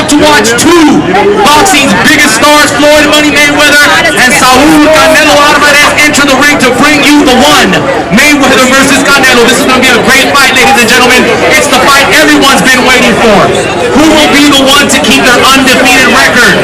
about to watch two boxing's biggest stars, Floyd Money Mayweather and Saul Canelo Alvarez, enter the ring to bring you the one. Mayweather versus Canelo. This is going to be a great fight, ladies and gentlemen. It's the fight everyone's been waiting for. Who will be the one to keep their undefeated record?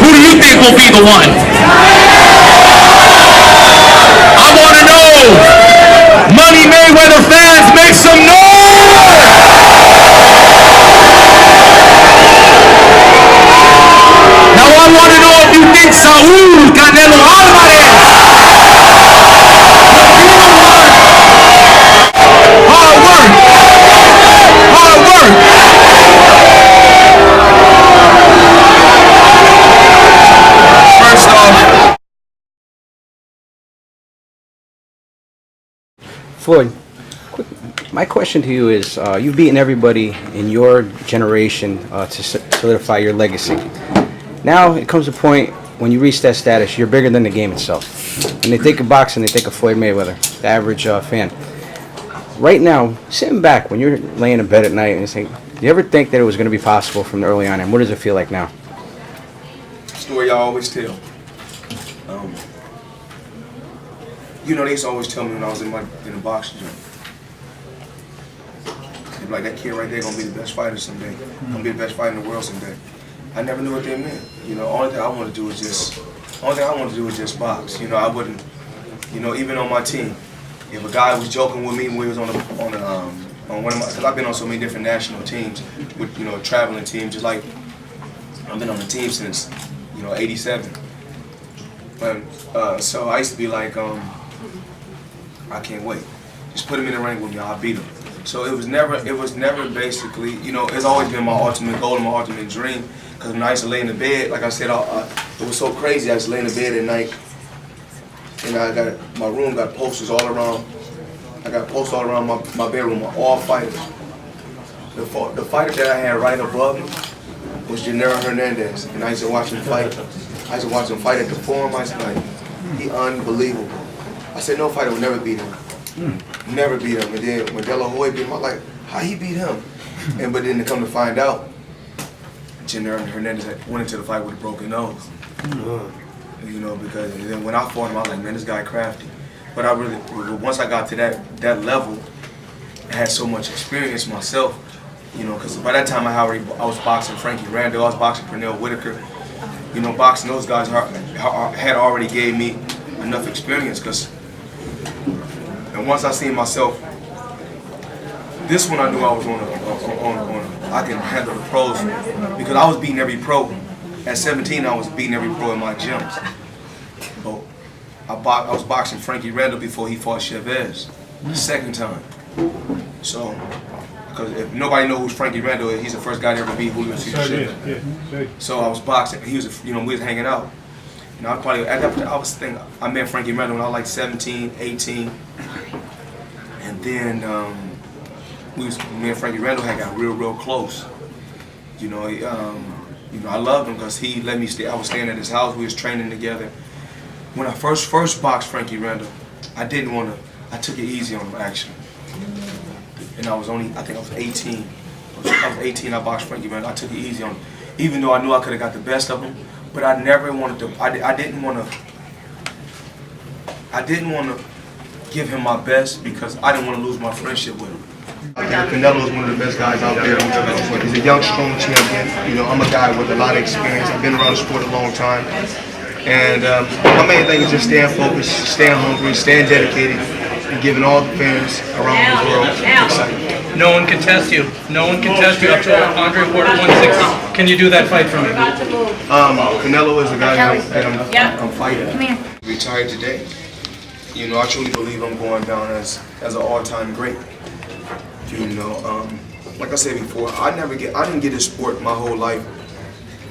Who do you think will be the one? I want to know. Money Mayweather fans, make some noise! Now I want to know if you think Saul Canelo Alvarez will be the one. Hard work. Hard work. First off, Floyd, my question to you is, you've beaten everybody in your generation to solidify your legacy. Now it comes a point when you reach that status, you're bigger than the game itself. When they think of boxing, they think of Floyd Mayweather, the average fan. Right now, sitting back when you're laying in bed at night and you think, do you ever think that it was going to be possible from the early on, and what does it feel like now? Story I always tell. You know, they used to always tell me when I was in the boxing gym. They'd be like, that kid right there gonna be the best fighter someday. Gonna be the best fighter in the world someday. I never knew what they meant. You know, only thing I wanted to do was just box. You know, I wouldn't. You know, even on my team, if a guy was joking with me when we was on one of my, because I've been on so many different national teams, with traveling teams. Just like I've been on the team since '87. So I used to be like, I can't wait. Just put him in the ring with me. I'll beat him. So it was never basically, it's always been my ultimate goal and my ultimate dream. Because when I used to lay in the bed, like I said, it was so crazy. I used to lay in the bed at night, and my room got posters all around. I got posters all around my bedroom of all fighters. The fighter that I had right above me was Genaro Hernandez, and I used to watch him fight. I used to watch him fight at the Forum. I used to be like, he unbelievable. I said, no fighter would never beat him. Never beat him. And then when De La Hoya beat him, I was like, how he beat him? But then to come to find out, Genaro Hernandez went into the fight with a broken nose. Because and then when I fought him, I was like, man, this guy crafty. But once I got to that level, I had so much experience myself, because by that time I was boxing Frankie Randall, I was boxing Pernell Whitaker. Boxing those guys had already gave me enough experience. And once I seen myself, this one I knew I was I can handle the pros, because I was beating every pro. At 17, I was beating every pro in my gyms. But I was boxing Frankie Randall before he fought Chavez, the second time. So, because if nobody knows who Frankie Randall is, he's the first guy to ever beat Julio Cesar Chavez. So I was boxing. He was, we was hanging out. And I probably at that point I met Frankie Randall when I was like 17, 18, and then me and Frankie Randall had got real close. I loved him because he let me stay. I was staying at his house. We was training together. When I first boxed Frankie Randall, I took it easy on him actually. And I think I was 18. I was 18. I boxed Frankie Randall. I took it easy on him, even though I knew I could have got the best of him. But I never wanted to. I didn't want to give him my best because I didn't want to lose my friendship with him. Canelo is one of the best guys out there. He's a young, strong champion. I'm a guy with a lot of experience. I've been around the sport a long time. And my main thing is just staying focused, staying hungry, staying dedicated, and giving all the fans around the world excitement. No one can test you. No one can test you up to Andre Ward 160. Can you do that fight for me? Canelo is the guy that I'm fighting. Retired today. I truly believe I'm going down as an all-time great. Like I said before, I didn't get this sport my whole life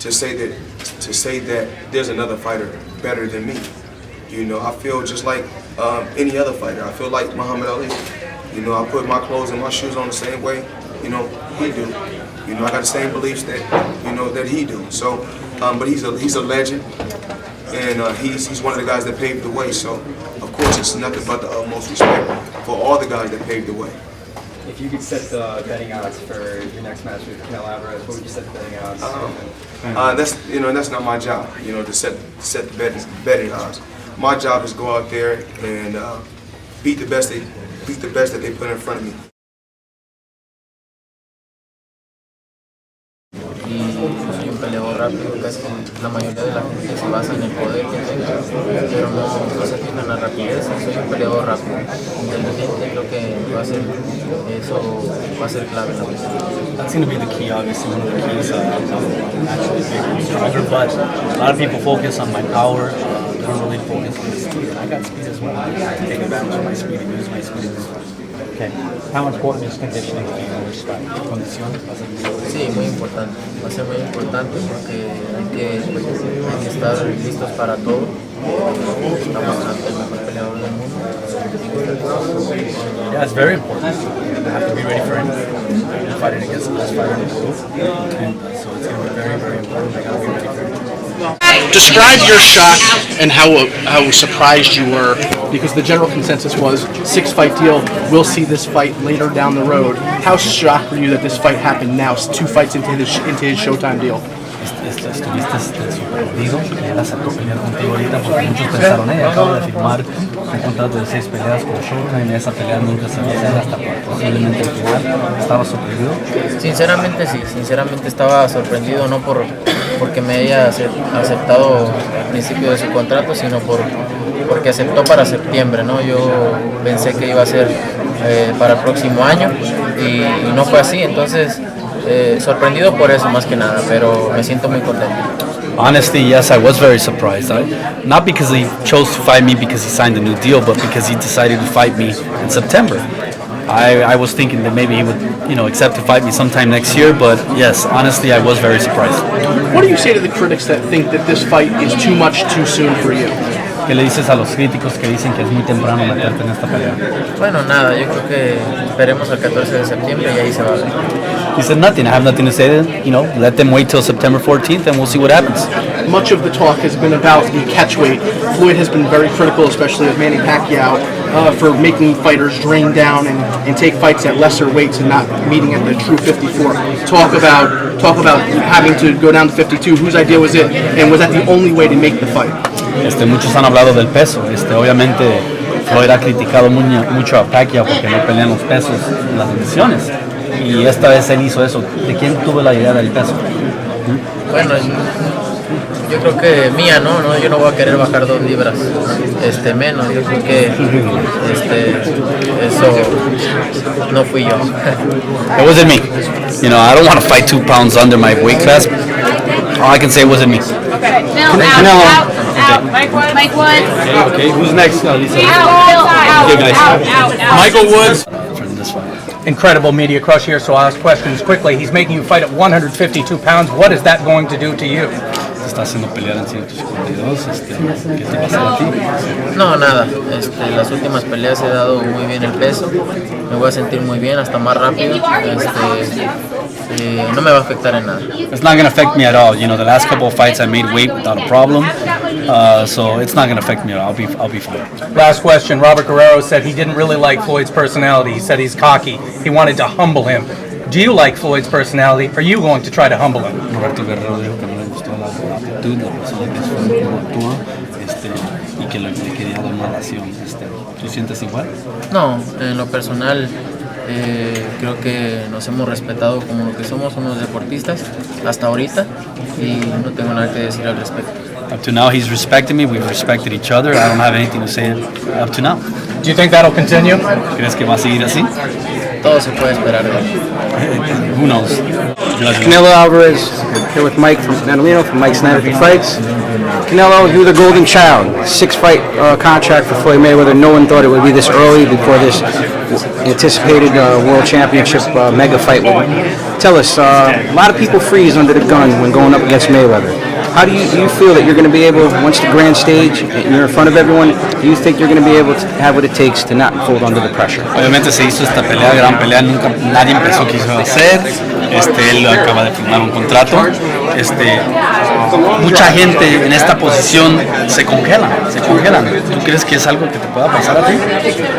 to say that there's another fighter better than me. I feel just like any other fighter. I feel like Muhammad Ali. I put my clothes and my shoes on the same way, he do. I got the same beliefs that he do. So, but he's a legend, and he's one of the guys that paved the way. So, of course, it's nothing but the utmost respect for all the guys that paved the way. If you could set the betting odds for your next match with Canelo Alvarez, what would you set the betting odds? That's not my job. To set the betting odds. My job is go out there and beat the best that they put in front of me. Y yo soy un peleador rápido, casi la mayoría de la gente se basa en el poder que tenga, pero no se fija en la rapidez. Soy un peleador rápido, inteligente, creo que eso va a ser clave en la pelea. That's going to be the key, obviously, one of the keys naturally bigger, stronger, but a lot of people focus on my power, don't really focus on the speed. I got speed as well. I take advantage of my speed and use my speed. Okay. How important is conditioning for you in this fight? ¿Condición? Sí, muy importante. Va a ser muy importante porque hay que estar listos para todo. Estamos ante el mejor peleador del mundo. Yeah, it's very important. You have to be ready for anything. You're fighting against the best fighter in the world. And so it's going to be very, very important. I got to be ready for anything. Describe your shock and how surprised you were. Because the general consensus was 6-fight deal, we'll see this fight later down the road. How shocked were you that this fight happened now, 2 fights into his Showtime deal? Estuviste sorprendido, él aceptó pelear contigo ahorita porque muchos pensaron, acabo de firmar un contrato de 6 peleas con Showtime, esa pelea nunca se va a hacer hasta posiblemente el final. ¿Estabas sorprendido? Sinceramente sí, estaba sorprendido, no porque me haya aceptado al principio de su contrato, sino porque aceptó para septiembre, ¿no? Yo pensé que iba a ser para el próximo año y no fue así, entonces sorprendido por eso más que nada, pero me siento muy contento. Honestly, yes, I was very surprised. Not because he chose to fight me because he signed a new deal, but because he decided to fight me in September. I was thinking that maybe he would, accept to fight me sometime next year, but yes, honestly, I was very surprised. What do you say to the critics that think that this fight is too much too soon for you? ¿Qué le dices a los críticos que dicen que es muy temprano meterte en esta pelea? Bueno, nada, yo creo que esperemos al 14 de septiembre y ahí se va a ver. He said nothing. I have nothing to say then. Let them wait till September 14th and we'll see what happens. Much of the talk has been about the catch weight. Floyd has been very critical, especially of Manny Pacquiao, for making fighters drain down and take fights at lesser weights and not meeting at the true 54. Talk about having to go down to 52. Whose idea was it? And was that the only way to make the fight? Muchos han hablado del peso. Obviamente Floyd ha criticado mucho a Pacquiao porque no pelean los pesos en las divisiones. Y esta vez él hizo eso. ¿De quién tuvo la idea del peso? Bueno, yo creo que mía, ¿no? Yo no voy a querer bajar 2 libras menos. Yo creo que eso no fui yo. It wasn't me. I don't want to fight 2 pounds under my weight class. All I can say wasn't me. Okay. Canelo, out. Mike Woods. Okay, who's next? Lisa. Out. Okay, guys. Michael Woods. Incredible media crush here, so I'll ask questions quickly. He's making you fight at 152 pounds. What is that going to do to you? Está haciendo pelear en 152. ¿Qué te pasa a ti? No, nada. Las últimas peleas he dado muy bien el peso. Me voy a sentir muy bien, hasta más rápido. No me va a afectar en nada. It's not going to affect me at all. The last couple of fights I made weight without a problem, so it's not going to affect me at all. I'll be fine. Last question. Robert Guerrero said he didn't really like Floyd's personality. He said he's cocky. He wanted to humble him. Do you like Floyd's personality? Are you going to try to humble him? Roberto Guerrero dijo que no le gustó la actitud, la persona que es cómo actúa, y que le quería dar una ración. ¿Tú sientes igual? No, en lo personal creo que nos hemos respetado como lo que somos, unos deportistas, hasta ahorita, y no tengo nada que decir al respecto. Up to now, he's respected me. We've respected each other. I don't have anything to say up to now. Do you think that'll continue? ¿Crees que va a seguir así? Todo se puede esperar de él. Who knows? Canelo Alvarez here with Mike from Canelo from Mike's 93 Fights. Canelo, you're the golden child. 6-fight contract for Floyd Mayweather. No one thought it would be this early before this anticipated World Championship mega fight. Tell us, a lot of people freeze under the gun when going up against Mayweather. How do you feel that you're going to be able, once the grand stage and you're in front of everyone, do you think you're going to be able to have what it takes to not fold under the pressure? Obviamente se hizo esta pelea, gran pelea, nadie pensó que iba a hacer. Él acaba de firmar un contrato mucha gente en esta posición se congelan. ¿Tú crees que es algo que te pueda pasar a ti?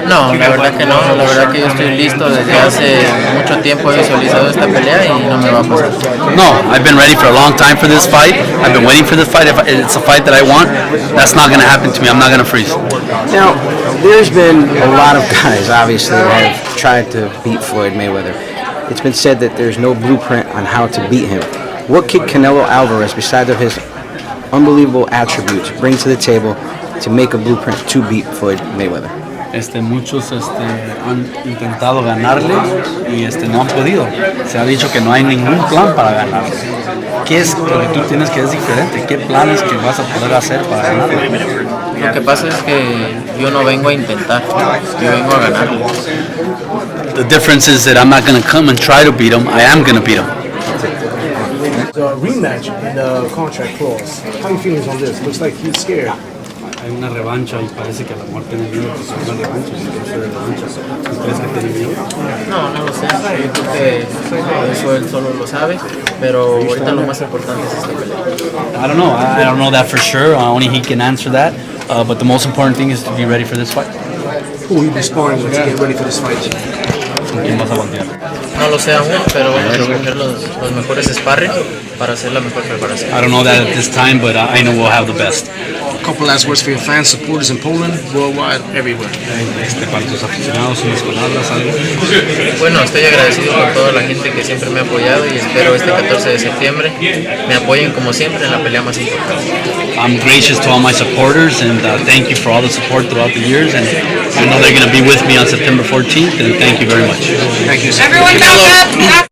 No, la verdad que no, la verdad que yo estoy listo desde hace mucho tiempo, he visualizado esta pelea y no me va a pasar. No, I've been ready for a long time for this fight. I've been waiting for this fight. If it's a fight that I want, that's not going to happen to me. I'm not going to freeze. Now, there's been a lot of guys, obviously, that have tried to beat Floyd Mayweather. It's been said that there's no blueprint on how to beat him. What could Canelo Alvarez, besides of his unbelievable attributes, bring to the table to make a blueprint to beat Floyd Mayweather? Muchos han intentado ganarle y no han podido. Se ha dicho que no hay ningún plan para ganarle. ¿Qué es lo que tú tienes que es diferente? ¿Qué planes que vas a poder hacer para ganarle? Lo que pasa es que yo no vengo a intentar, yo vengo a ganarle. The difference is that I'm not going to come and try to beat him. I am going to beat him. The rematch in the contract clause. How are you feeling on this? Looks like he's scared. Hay una revancha y parece que la muerte tiene miedo que sea una revancha, si no sea revancha. ¿Tú crees que tiene miedo? No, no lo sé, yo creo que eso él solo lo sabe, pero ahorita lo más importante es esta pelea. I don't know. I don't know that for sure. Only he can answer that. But the most important thing is to be ready for this fight. Who will you be sparring with to get ready for this fight? ¿Con quién vas a voltear? No lo sé aún, pero vamos a escoger los mejores sparring para hacer la mejor preparación. I don't know that at this time, but I know we'll have the best. A couple last words for your fans, supporters in Poland, worldwide, everywhere. Para tus aficionados, unas palabras, algo. Bueno, estoy agradecido por toda la gente que siempre me ha apoyado y espero este 14 de septiembre me apoyen como siempre en la pelea más importante. I'm gracious to all my supporters and thank you for all the support throughout the years, and I know they're going to be with me on September 14th, and thank you very much. Thank you. Everyone,